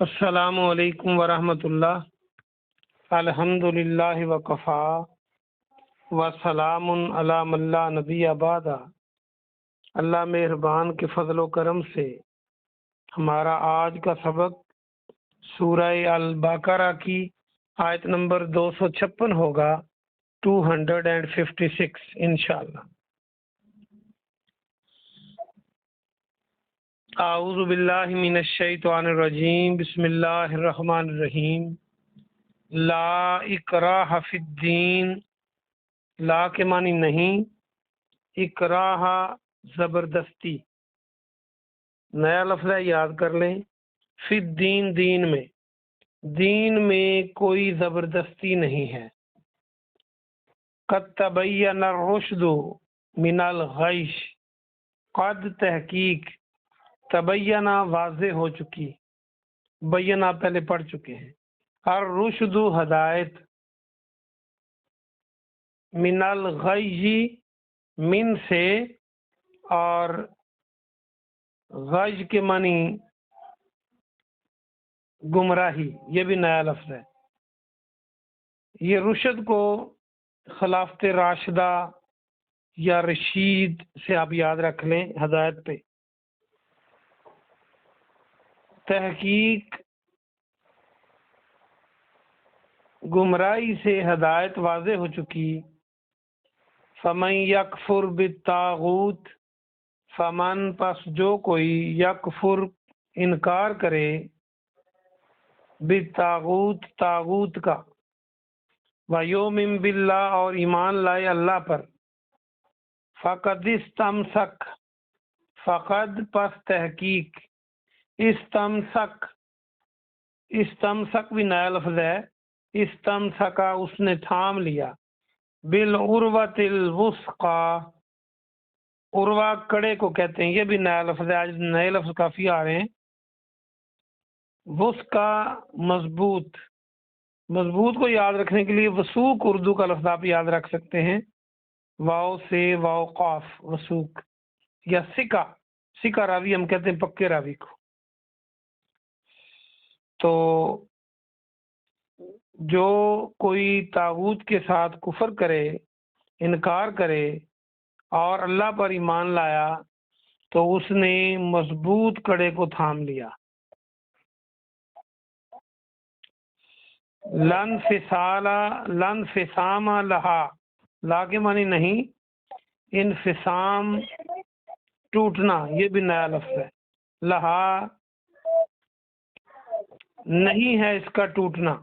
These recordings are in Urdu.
السلام علیکم ورحمۃ اللہ۔ الحمدللہ وکفا وسلام علی من لا نبی بعد۔ اللہ مہربان کے فضل و کرم سے ہمارا آج کا سبق سورہ البقرہ کی آیت نمبر 256 ہوگا، 256 انشاءاللہ۔ اعوذ باللہ من الشیطان الرجیم، بسم اللہ الرحمن الرحیم۔ لا اکراہ فی الدین، لا کے معنی نہیں، اکراہ زبردستی، نیا لفظ ہے، یاد کر لیں۔ فی الدین، دین میں کوئی زبردستی نہیں ہے۔ قد تبین الرشد من الغی، قد تحقیق، تبینہ واضح ہو چکی، بینہ پہلے پڑھ چکے ہیں۔ الرشد ہدایت، من الغی من سے، اور غی کے معنی گمراہی، یہ بھی نیا لفظ ہے۔ یہ رشد کو خلافت راشدہ یا رشید سے آپ یاد رکھ لیں، ہدایت پہ۔ تحقیق گمراہی سے ہدایت واضح ہو چکی۔ فمن یکفر بالطاغوت، فمن پس جو کوئی، یکفر انکار کرے، بالطاغوت طاغوت کا، ویؤمن باللہ اور ایمان لائے اللہ پر، فقد استمسک، فقد پس تحقیق، استمسک بھی نیا لفظ ہے، استمسکا اس نے تھام لیا، بالعروۃ الوثقی، عروہ کڑے کو کہتے ہیں، یہ بھی نیا لفظ ہے، آج نئے لفظ کافی آ رہے ہیں۔ وثقی مضبوط کو یاد رکھنے کے لیے وثوق اردو کا لفظ آپ یاد رکھ سکتے ہیں، واو سے واو قاف، وثوق، یا سکا راوی ہم کہتے ہیں پکے راوی کو۔ تو جو کوئی طاغوت کے ساتھ کفر کرے، انکار کرے اور اللہ پر ایمان لایا تو اس نے مضبوط کڑے کو تھام لیا۔ لن فسام لہا، لا کے معنی نہیں، انفسام ٹوٹنا، یہ بھی نیا لفظ ہے۔ لہا نہیں ہے اس کا ٹوٹنا۔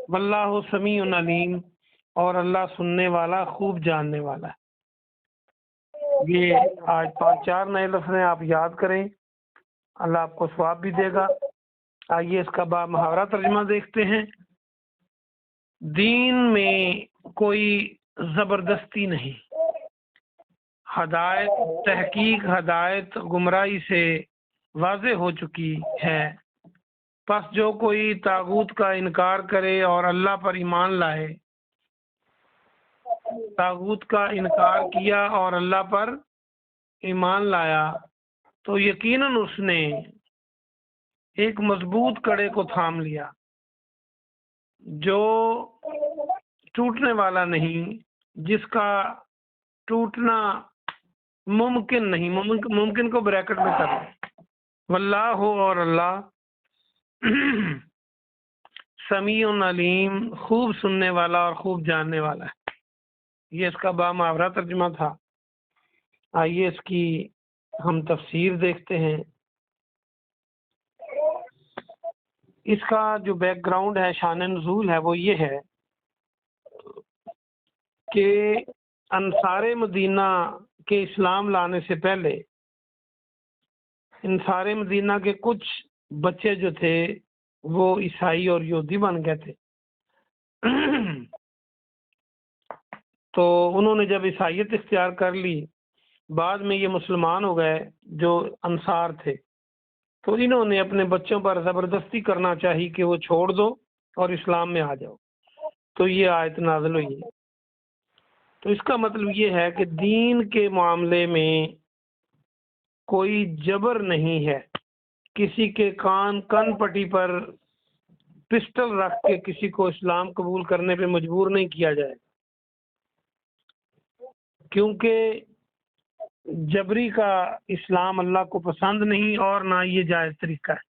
واللہ سمیع علیم، اور اللہ سننے والا، خوب جاننے والا ہے۔ یہ آج 5-4 نئے لفظ ہیں، آپ یاد کریں، اللہ آپ کو ثواب بھی دے گا۔ آئیے اس کا با محاورہ ترجمہ دیکھتے ہیں۔ دین میں کوئی زبردستی نہیں، ہدایت تحقیق، ہدایت گمراہی سے واضح ہو چکی ہے، پس جو کوئی طاغوت کا انکار کرے اور اللہ پر ایمان لائے، طاغوت کا انکار کیا اور اللہ پر ایمان لایا تو یقیناً اس نے ایک مضبوط کڑے کو تھام لیا جو ٹوٹنے والا نہیں، جس کا ٹوٹنا ممکن نہیں، ممکن کو بریکٹ میں کر لیں۔ واللہ اور اللہ سمیع علیم، خوب سننے والا اور خوب جاننے والا ہے۔ یہ اس کا با محاورہ ترجمہ تھا۔ آئیے اس کی ہم تفسیر دیکھتے ہیں۔ اس کا جو بیک گراؤنڈ ہے، شان نزول ہے، وہ یہ ہے کہ انصار مدینہ کے اسلام لانے سے پہلے انصار مدینہ کے کچھ بچے جو تھے وہ عیسائی اور یہودی بن گئے تھے۔ تو انہوں نے جب عیسائیت اختیار کر لی، بعد میں یہ مسلمان ہو گئے جو انصار تھے، تو انہوں نے اپنے بچوں پر زبردستی کرنا چاہی کہ وہ چھوڑ دو اور اسلام میں آ جاؤ، تو یہ آیت نازل ہوئی ہے۔ تو اس کا مطلب یہ ہے کہ دین کے معاملے میں کوئی جبر نہیں ہے، کسی کے کن پٹی پر پسٹل رکھ کے کسی کو اسلام قبول کرنے پہ مجبور نہیں کیا جائے، کیونکہ جبری کا اسلام اللہ کو پسند نہیں اور نہ یہ جائز طریقہ ہے۔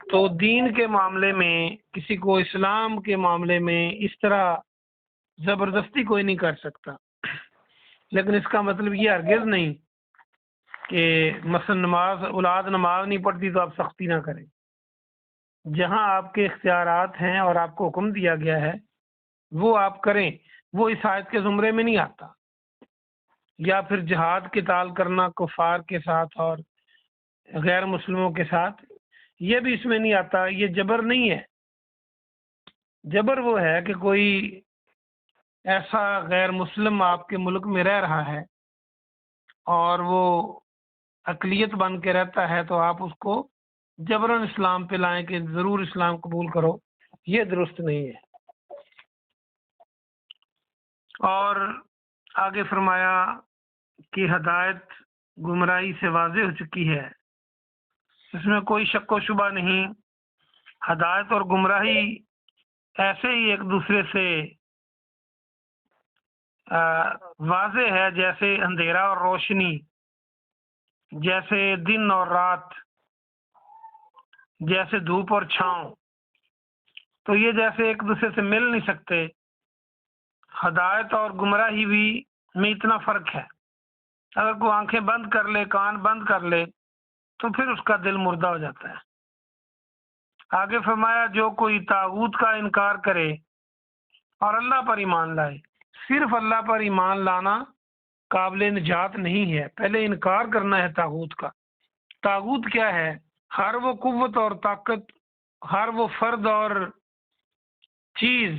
تو دین کے معاملے میں، کسی کو اسلام کے معاملے میں اس طرح زبردستی کوئی نہیں کر سکتا، لیکن اس کا مطلب یہ ہرگز نہیں کہ مثلا اولاد نماز نہیں پڑھتی تو آپ سختی نہ کریں۔ جہاں آپ کے اختیارات ہیں اور آپ کو حکم دیا گیا ہے وہ آپ کریں، وہ اس آیت کے زمرے میں نہیں آتا۔ یا پھر جہاد قتال کرنا کفار کے ساتھ اور غیر مسلموں کے ساتھ، یہ بھی اس میں نہیں آتا۔ یہ جبر نہیں ہے۔ جبر وہ ہے کہ کوئی ایسا غیر مسلم آپ کے ملک میں رہ رہا ہے اور وہ اقلیت بن کے رہتا ہے تو آپ اس کو جبراً اسلام پہ لائیں کہ ضرور اسلام قبول کرو، یہ درست نہیں ہے۔ اور آگے فرمایا کہ ہدایت گمراہی سے واضح ہو چکی ہے، اس میں کوئی شک و شبہ نہیں۔ ہدایت اور گمراہی ایسے ہی ایک دوسرے سے واضح ہے جیسے اندھیرا اور روشنی، جیسے دن اور رات، جیسے دھوپ اور چھاؤں۔ تو یہ جیسے ایک دوسرے سے مل نہیں سکتے، ہدایت اور گمراہی بھی میں اتنا فرق ہے۔ اگر کوئی آنکھیں بند کر لے، کان بند کر لے تو پھر اس کا دل مردہ ہو جاتا ہے۔ آگے فرمایا جو کوئی طاغوت کا انکار کرے اور اللہ پر ایمان لائے۔ صرف اللہ پر ایمان لانا قابل نجات نہیں ہے، پہلے انکار کرنا ہے طاغوت کا۔ طاغوت کیا ہے؟ ہر وہ قوت اور طاقت، ہر وہ فرد اور چیز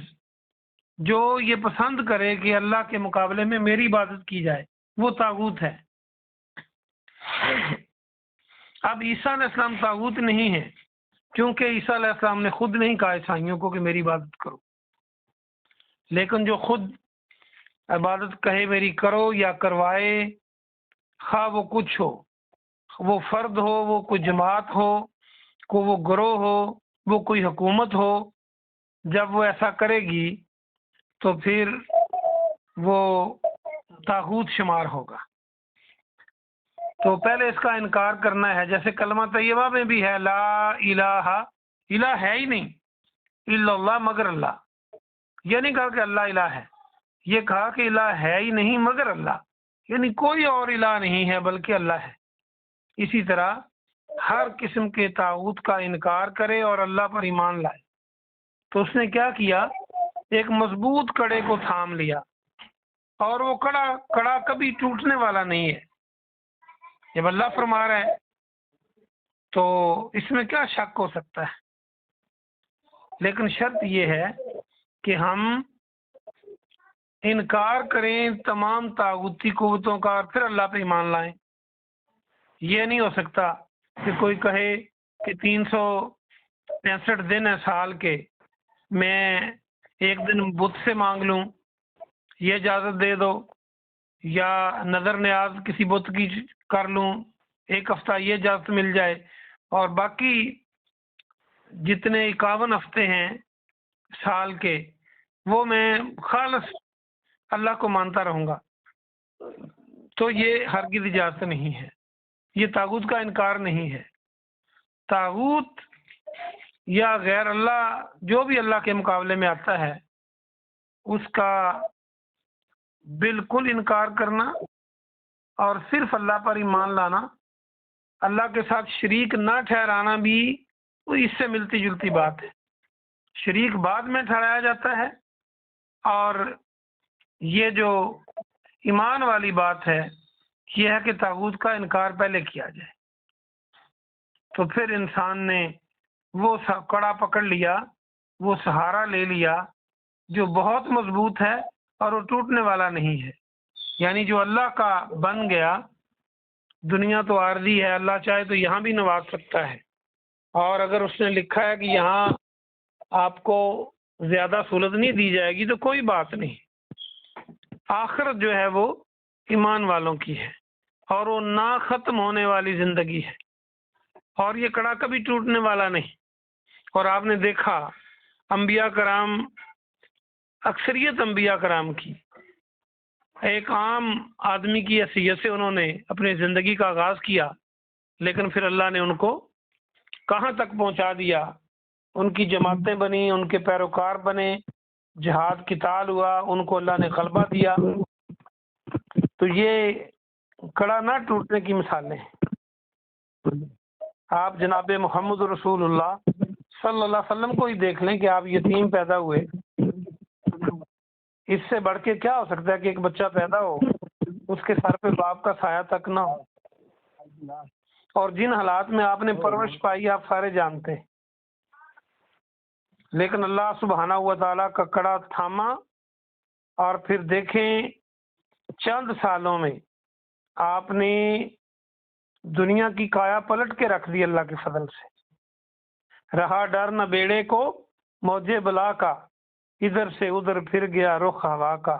جو یہ پسند کرے کہ اللہ کے مقابلے میں میری عبادت کی جائے، وہ طاغوت ہے۔ اب عیسیٰ علیہ السلام طاغوت نہیں ہے، کیونکہ عیسیٰ علیہ السلام نے خود نہیں کہا عیسائیوں کو کہ میری عبادت کرو، لیکن جو خود عبادت کہے میری کرو یا کروائے، خواہ وہ کچھ ہو، وہ فرد ہو، وہ کوئی جماعت ہو، وہ گروہ ہو، وہ کوئی حکومت ہو، جب وہ ایسا کرے گی تو پھر وہ طاغوت شمار ہوگا۔ تو پہلے اس کا انکار کرنا ہے، جیسے کلمہ طیبہ میں بھی ہے لا الہ، الہ ہے ہی نہیں الا اللہ، مگر اللہ۔ یہ نہیں کہا کہ اللہ الہ ہے، یہ کہا کہ الہ ہے ہی نہیں مگر اللہ، یعنی کوئی اور الہ نہیں ہے بلکہ اللہ ہے۔ اسی طرح ہر قسم کے طاغوت کا انکار کرے اور اللہ پر ایمان لائے تو اس نے کیا کیا؟ ایک مضبوط کڑے کو تھام لیا، اور وہ کڑا کبھی ٹوٹنے والا نہیں ہے۔ جب اللہ فرما رہا ہے تو اس میں کیا شک ہو سکتا ہے؟ لیکن شرط یہ ہے کہ ہم انکار کریں تمام طاغوتی قوتوں کا اور پھر اللہ پہ ایمان لائیں۔ یہ نہیں ہو سکتا کہ کوئی کہے کہ 365 دن ہے سال کے، میں ایک دن بت سے مانگ لوں، یہ اجازت دے دو، یا نظر نیاز کسی بت کی کر لوں، ایک ہفتہ یہ اجازت مل جائے، اور باقی جتنے 51 ہفتے ہیں سال کے وہ میں خالص اللہ کو مانتا رہوں گا۔ تو یہ ہرگز اجازت نہیں ہے، یہ طاغوت کا انکار نہیں ہے۔ طاغوت یا غیر اللہ جو بھی اللہ کے مقابلے میں آتا ہے اس کا بالکل انکار کرنا اور صرف اللہ پر ایمان لانا، اللہ کے ساتھ شریک نہ ٹھہرانا بھی اس سے ملتی جلتی بات ہے۔ شریک بعد میں ٹھہرایا جاتا ہے، اور یہ جو ایمان والی بات ہے یہ ہے کہ طاغوت کا انکار پہلے کیا جائے۔ تو پھر انسان نے وہ کڑا پکڑ لیا، وہ سہارا لے لیا جو بہت مضبوط ہے اور وہ ٹوٹنے والا نہیں ہے، یعنی جو اللہ کا بن گیا۔ دنیا تو عارضی ہے، اللہ چاہے تو یہاں بھی نواز سکتا ہے، اور اگر اس نے لکھا ہے کہ یہاں آپ کو زیادہ سہولت نہیں دی جائے گی تو کوئی بات نہیں، آخرت جو ہے وہ ایمان والوں کی ہے، اور وہ نہ ختم ہونے والی زندگی ہے، اور یہ کڑا کبھی ٹوٹنے والا نہیں۔ اور آپ نے دیکھا انبیاء کرام، اکثریت انبیاء کرام کی ایک عام آدمی کی حیثیت سے انہوں نے اپنی زندگی کا آغاز کیا، لیکن پھر اللہ نے ان کو کہاں تک پہنچا دیا، ان کی جماعتیں بنی، ان کے پیروکار بنے، جہاد قتال ہوا، ان کو اللہ نے غلبہ دیا۔ تو یہ کڑا نہ ٹوٹنے کی مثالیں ہیں۔ آپ جناب محمد رسول اللہ صلی اللہ علیہ وسلم کو ہی دیکھ لیں کہ آپ یتیم پیدا ہوئے، اس سے بڑھ کے کیا ہو سکتا ہے کہ ایک بچہ پیدا ہو، اس کے سر پہ باپ کا سایہ تک نہ ہو، اور جن حالات میں آپ نے پرورش پائی آپ سارے جانتے ہیں، لیکن اللہ سبحانہ و تعالیٰ کا کڑا تھاما، اور پھر دیکھیں چند سالوں میں آپ نے دنیا کی کایا پلٹ کے رکھ دی اللہ کے فضل سے۔ رہا ڈر نہ بیڑے کو موجے بلا کا، ادھر سے ادھر پھر گیا رخ ہوا کا۔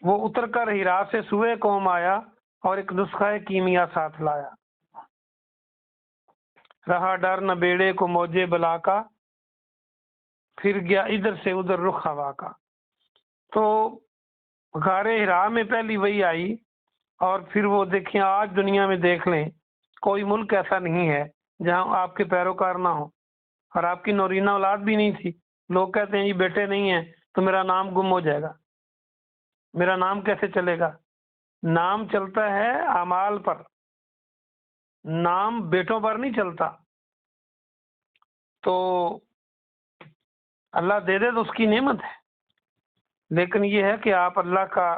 وہ اتر کر ہیرا سے سوئے قوم آیا، اور ایک نسخہ کیمیا ساتھ لایا۔ رہا ڈر نہ بیڑے کو موجے بلا کا، پھر گیا ادھر سے ادھر رخ ہوا کا۔ تو غار ہرا میں پہلی وہی آئی، اور پھر وہ دیکھیں آج دنیا میں دیکھ لیں کوئی ملک ایسا نہیں ہے جہاں آپ کے پیروکار نہ ہو، اور آپ کی نورینہ اولاد بھی نہیں تھی۔ لوگ کہتے ہیں یہ بیٹے نہیں ہیں تو میرا نام گم ہو جائے گا، میرا نام کیسے چلے گا؟ نام چلتا ہے اعمال پر، نام بیٹوں پر نہیں چلتا۔ تو اللہ دے دے تو اس کی نعمت ہے، لیکن یہ ہے کہ آپ اللہ کا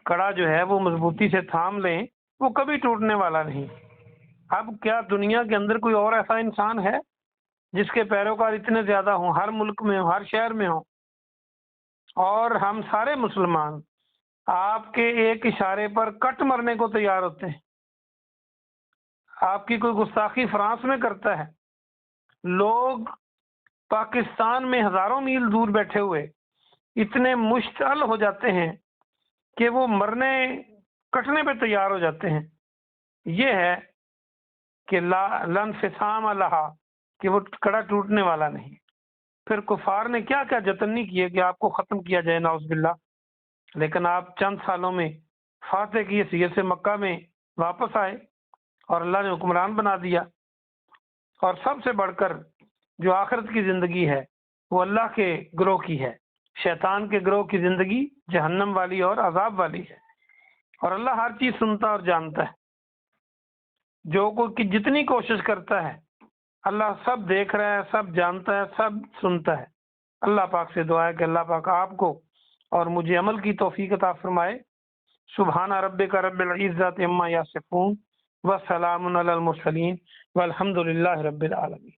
کڑا جو ہے وہ مضبوطی سے تھام لیں، وہ کبھی ٹوٹنے والا نہیں۔ اب کیا دنیا کے اندر کوئی اور ایسا انسان ہے جس کے پیروکار اتنے زیادہ ہوں، ہر ملک میں ہوں، ہر شہر میں ہوں، اور ہم سارے مسلمان آپ کے ایک اشارے پر کٹ مرنے کو تیار ہوتے ہیں؟ آپ کی کوئی گستاخی فرانس میں کرتا ہے، لوگ پاکستان میں ہزاروں میل دور بیٹھے ہوئے اتنے مشتعل ہو جاتے ہیں کہ وہ مرنے کٹنے پہ تیار ہو جاتے ہیں۔ یہ ہے کہ لانفصام لہا، کہ وہ کڑا ٹوٹنے والا نہیں۔ پھر کفار نے کیا کیا جتن نہیں کیے کہ آپ کو ختم کیا جائے نعوذ باللہ، لیکن آپ چند سالوں میں فاتح کی حیثیت سے مکہ میں واپس آئے، اور اللہ نے حکمران بنا دیا۔ اور سب سے بڑھ کر جو آخرت کی زندگی ہے وہ اللہ کے گروہ کی ہے، شیطان کے گروہ کی زندگی جہنم والی اور عذاب والی ہے۔ اور اللہ ہر چیز سنتا اور جانتا ہے، جو کوئی جتنی کوشش کرتا ہے اللہ سب دیکھ رہا ہے، سب جانتا ہے، سب سنتا ہے۔ اللہ پاک سے دعا ہے کہ اللہ پاک آپ کو اور مجھے عمل کی توفیق عطا فرمائے۔ سبحان ربک رب العزت عما یصفون وسلام علی المرسلین والحمد للہ رب العالمین۔